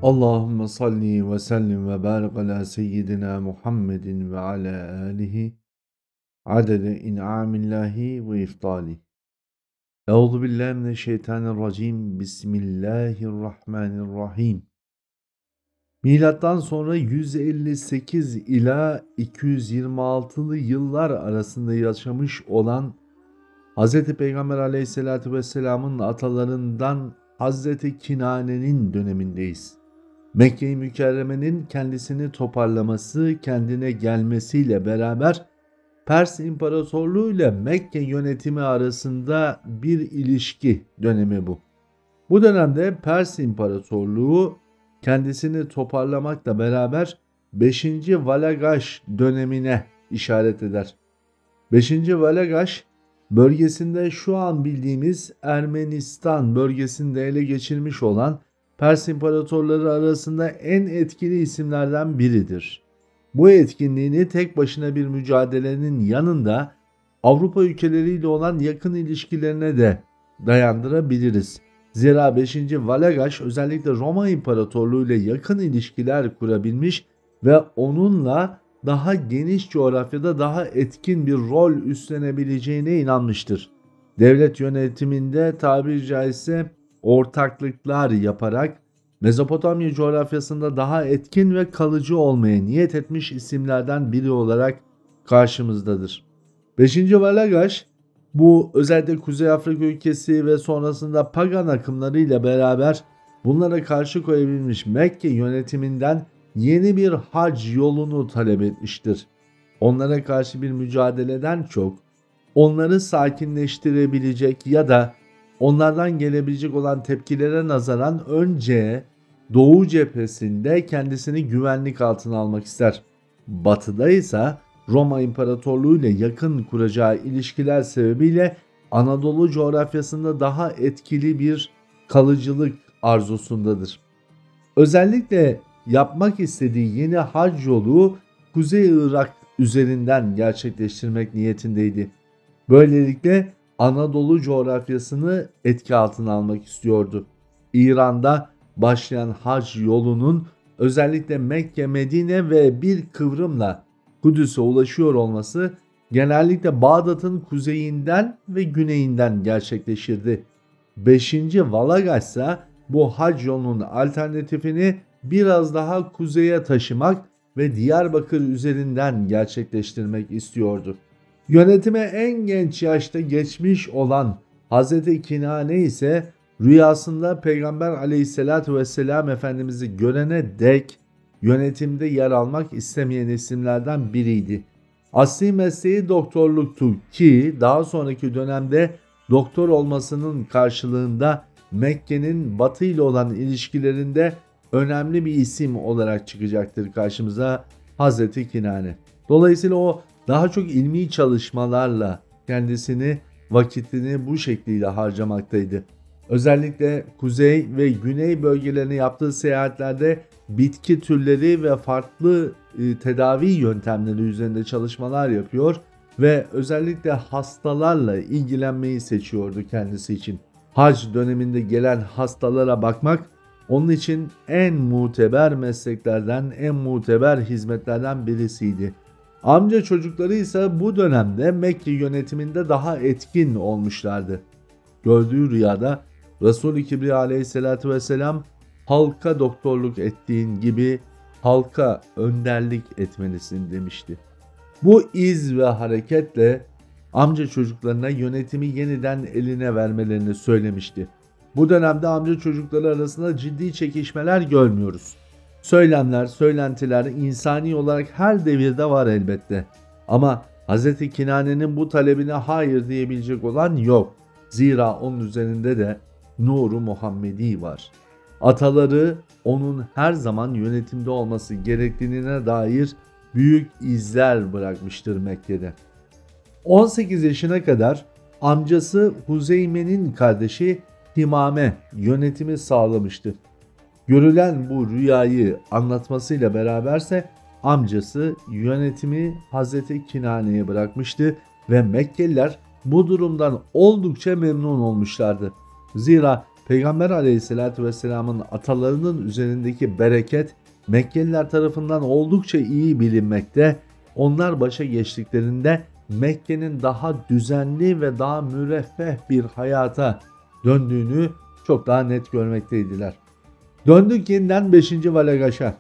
Allahümme salli ve sellim ve barik ala seyyidina Muhammedin ve ala alihi adede in'amillahi ve iftali. Euzu billahi mineşşeytanirracim. Bismillahirrahmanirrahim. Milattan sonra 158 ila 226'lı yıllar arasında yaşamış olan Hz. Peygamber aleyhissalatü vesselamın atalarından Hz. Kinane'nin dönemindeyiz. Mekke-i Mükerreme'nin kendisini toparlaması, kendine gelmesiyle beraber Pers İmparatorluğu ile Mekke yönetimi arasında bir ilişki dönemi bu. Bu dönemde Pers İmparatorluğu kendisini toparlamakla beraber 5. Valagaş dönemine işaret eder. 5. Valagaş bölgesinde şu an bildiğimiz Ermenistan bölgesinde ele geçirmiş olan Pers imparatorları arasında en etkili isimlerden biridir. Bu etkinliğini tek başına bir mücadelenin yanında Avrupa ülkeleriyle olan yakın ilişkilerine de dayandırabiliriz. Zira 5. Valagaş özellikle Roma İmparatorluğu ile yakın ilişkiler kurabilmiş ve onunla daha geniş coğrafyada daha etkin bir rol üstlenebileceğine inanmıştır. Devlet yönetiminde tabiri caizse ortaklıklar yaparak Mezopotamya coğrafyasında daha etkin ve kalıcı olmaya niyet etmiş isimlerden biri olarak karşımızdadır. 5. Valagaş bu özellikle Kuzey Afrika ülkesi ve sonrasında pagan akımlarıyla beraber bunlara karşı koyabilmiş Mekke yönetiminden yeni bir hac yolunu talep etmiştir. Onlara karşı bir mücadeleden çok onları sakinleştirebilecek ya da onlardan gelebilecek olan tepkilere nazaran önce Doğu cephesinde kendisini güvenlik altına almak ister. Batıda ise Roma İmparatorluğu ile yakın kuracağı ilişkiler sebebiyle Anadolu coğrafyasında daha etkili bir kalıcılık arzusundadır. Özellikle yapmak istediği yeni hac yolu Kuzey Irak üzerinden gerçekleştirmek niyetindeydi. Böylelikle Anadolu coğrafyasını etki altına almak istiyordu. İran'da başlayan hac yolunun özellikle Mekke, Medine ve bir kıvrımla Kudüs'e ulaşıyor olması genellikle Bağdat'ın kuzeyinden ve güneyinden gerçekleşirdi. 5. Valagaş ise bu hac yolunun alternatifini biraz daha kuzeye taşımak ve Diyarbakır üzerinden gerçekleştirmek istiyordu. Yönetime en genç yaşta geçmiş olan Hz. Kinane ise rüyasında Peygamber aleyhissalatü vesselam Efendimiz'i görene dek yönetimde yer almak istemeyen isimlerden biriydi. Asli mesleği doktorluktu ki daha sonraki dönemde doktor olmasının karşılığında Mekke'nin Batı ile olan ilişkilerinde önemli bir isim olarak çıkacaktır karşımıza Hz. Kinane. Dolayısıyla o daha çok ilmi çalışmalarla vakitini bu şekliyle harcamaktaydı. Özellikle kuzey ve güney bölgelerine yaptığı seyahatlerde bitki türleri ve farklı tedavi yöntemleri üzerinde çalışmalar yapıyor ve özellikle hastalarla ilgilenmeyi seçiyordu kendisi için. Hac döneminde gelen hastalara bakmak onun için en muteber mesleklerden, en muteber hizmetlerden birisiydi. Amca çocukları ise bu dönemde Mekke yönetiminde daha etkin olmuşlardı. Gördüğü rüyada Resul-i Kibriya aleyhissalatü vesselam halka doktorluk ettiğin gibi halka önderlik etmelisin demişti. Bu iz ve hareketle amca çocuklarına yönetimi yeniden eline vermelerini söylemişti. Bu dönemde amca çocukları arasında ciddi çekişmeler görmüyoruz. Söylemler, söylentiler insani olarak her devirde var elbette. Ama Hz. Kinane'nin bu talebine hayır diyebilecek olan yok. Zira onun üzerinde de Nur-u Muhammedi var. Ataları onun her zaman yönetimde olması gerektiğine dair büyük izler bırakmıştır Mekke'de. 18 yaşına kadar amcası Huzeyme'nin kardeşi Himame yönetimi sağlamıştı. Görülen bu rüyayı anlatmasıyla beraberse amcası yönetimi Hazreti Kinane'ye bırakmıştı ve Mekkeliler bu durumdan oldukça memnun olmuşlardı. Zira Peygamber aleyhissalatü vesselamın atalarının üzerindeki bereket Mekkeliler tarafından oldukça iyi bilinmekte. Onlar başa geçtiklerinde Mekke'nin daha düzenli ve daha müreffeh bir hayata döndüğünü çok daha net görmekteydiler. Döndük yeniden 5. Valagaş'a.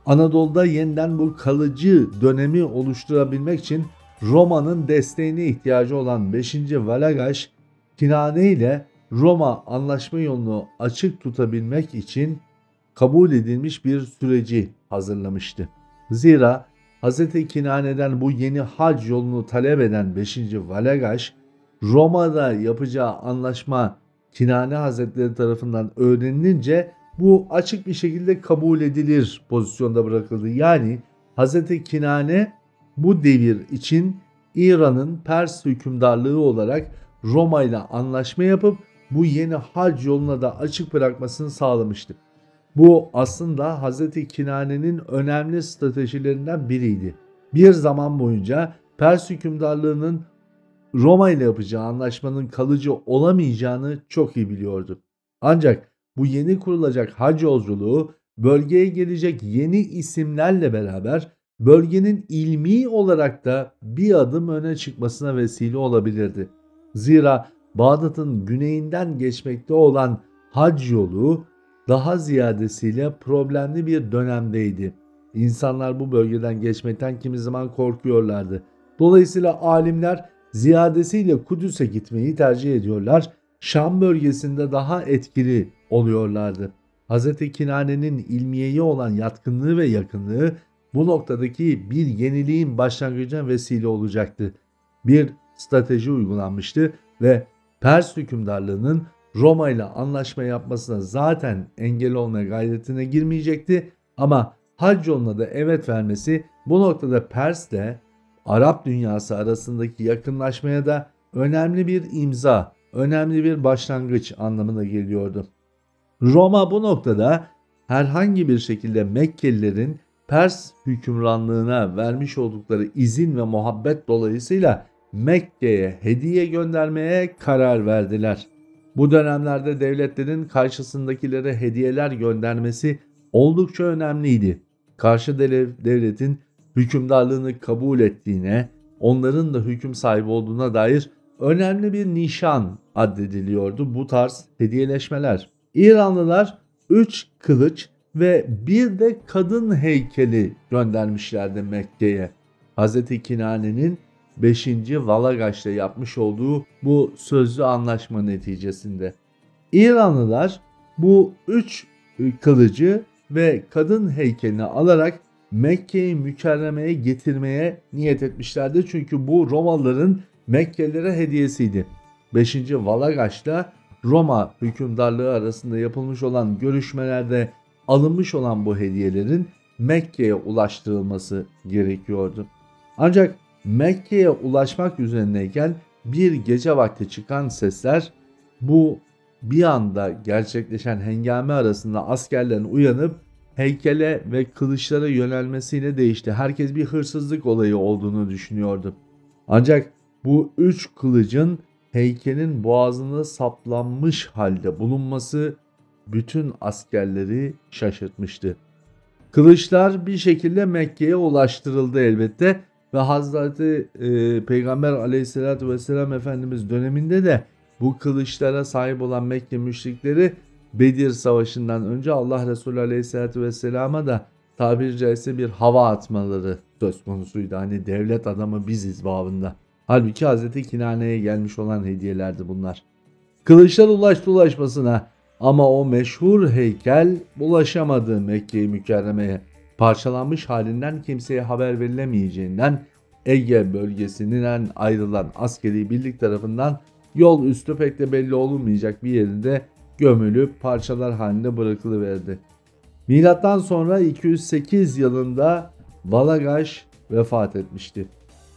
Anadolu'da yeniden bu kalıcı dönemi oluşturabilmek için Roma'nın desteğine ihtiyacı olan 5. Valagaş, Kinane ile Roma anlaşma yolunu açık tutabilmek için kabul edilmiş bir süreci hazırlamıştı. Zira Hz. Kinane'den bu yeni hac yolunu talep eden 5. Valagaş, Roma'da yapacağı anlaşma Kinane Hazretleri tarafından öğrenilince bu açık bir şekilde kabul edilir pozisyonda bırakıldı. Yani Hz. Kinane bu devir için İran'ın Pers hükümdarlığı olarak Roma ile anlaşma yapıp bu yeni hac yoluna da açık bırakmasını sağlamıştı. Bu aslında Hz. Kinane'nin önemli stratejilerinden biriydi. Bir zaman boyunca Pers hükümdarlığının Roma ile yapacağı anlaşmanın kalıcı olamayacağını çok iyi biliyordu. Ancak bu yeni kurulacak hac yolculuğu bölgeye gelecek yeni isimlerle beraber bölgenin ilmi olarak da bir adım öne çıkmasına vesile olabilirdi. Zira Bağdat'ın güneyinden geçmekte olan hac yolu daha ziyadesiyle problemli bir dönemdeydi. İnsanlar bu bölgeden geçmekten kimi zaman korkuyorlardı. Dolayısıyla alimler ziyadesiyle Kudüs'e gitmeyi tercih ediyorlar. Şam bölgesinde daha etkili oluyorlardı. Hz. Kinane'nin ilmiyeye olan yatkınlığı ve yakınlığı bu noktadaki bir yeniliğin başlangıcına vesile olacaktı. Bir strateji uygulanmıştı ve Pers hükümdarlığının Roma ile anlaşma yapmasına zaten engel olmaya gayretine girmeyecekti ama hac yoluna da evet vermesi bu noktada Pers ile Arap dünyası arasındaki yakınlaşmaya da önemli bir imza, önemli bir başlangıç anlamına geliyordu. Roma bu noktada herhangi bir şekilde Mekkelilerin Pers hükümranlığına vermiş oldukları izin ve muhabbet dolayısıyla Mekke'ye hediye göndermeye karar verdiler. Bu dönemlerde devletlerin karşısındakilere hediyeler göndermesi oldukça önemliydi. Karşı devletin hükümdarlığını kabul ettiğine, onların da hüküm sahibi olduğuna dair önemli bir nişan addediliyordu bu tarz hediyeleşmeler. İranlılar 3 kılıç ve bir de kadın heykeli göndermişlerdi Mekke'ye. Hz. Kinane'nin 5. Valagaş'ta yapmış olduğu bu sözlü anlaşma neticesinde. İranlılar bu 3 kılıcı ve kadın heykelini alarak Mekke'yi Mükerreme'ye getirmeye niyet etmişlerdi. Çünkü bu Romalıların Mekkelilere hediyesiydi. 5. Valagaş'ta Roma hükümdarlığı arasında yapılmış olan görüşmelerde alınmış olan bu hediyelerin Mekke'ye ulaştırılması gerekiyordu. Ancak Mekke'ye ulaşmak üzerindeyken bir gece vakti çıkan sesler bu bir anda gerçekleşen hengame arasında askerlerin uyanıp heykele ve kılıçlara yönelmesiyle değişti. Herkes bir hırsızlık olayı olduğunu düşünüyordu. Ancak bu 3 kılıcın heykelin boğazına saplanmış halde bulunması bütün askerleri şaşırtmıştı. Kılıçlar bir şekilde Mekke'ye ulaştırıldı elbette ve Hazreti Peygamber aleyhissalatü vesselam Efendimiz döneminde de bu kılıçlara sahip olan Mekke müşrikleri Bedir Savaşı'ndan önce Allah Resulü aleyhissalatü vesselama da tabiri caizse bir hava atmaları söz konusuydu. Hani devlet adamı biziz babında. Halbuki Hazreti Kinane'ye gelmiş olan hediyelerdi bunlar. Kılıçlar ulaşmasına ama o meşhur heykel ulaşamadı Mekke-i Mükerreme'ye. Parçalanmış halinden kimseye haber verilemeyeceğinden Ege bölgesinden ayrılan askeri birlik tarafından yol üstü pek de belli olunmayacak bir yerinde gömülüp parçalar halinde bırakılıverdi. Milattan sonra 208 yılında Valagaş vefat etmişti.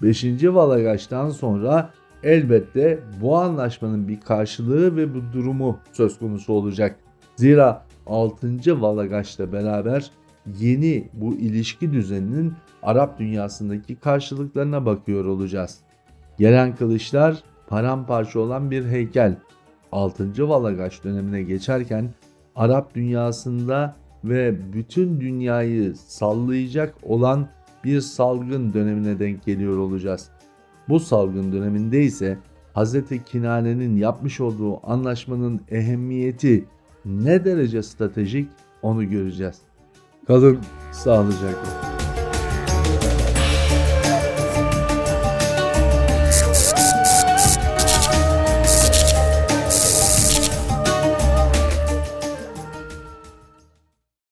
5. Valagaş'tan sonra elbette bu anlaşmanın bir karşılığı ve bu durumu söz konusu olacak. Zira 6. Valagaş'la beraber yeni bu ilişki düzeninin Arap dünyasındaki karşılıklarına bakıyor olacağız. Gelen kılıçlar paramparça olan bir heykel. 6. Valagaş dönemine geçerken Arap dünyasında ve bütün dünyayı sallayacak olan bir salgın dönemine denk geliyor olacağız. Bu salgın döneminde ise Hz. Kinane'nin yapmış olduğu anlaşmanın ehemmiyeti ne derece stratejik onu göreceğiz. Kalın sağlıcakla.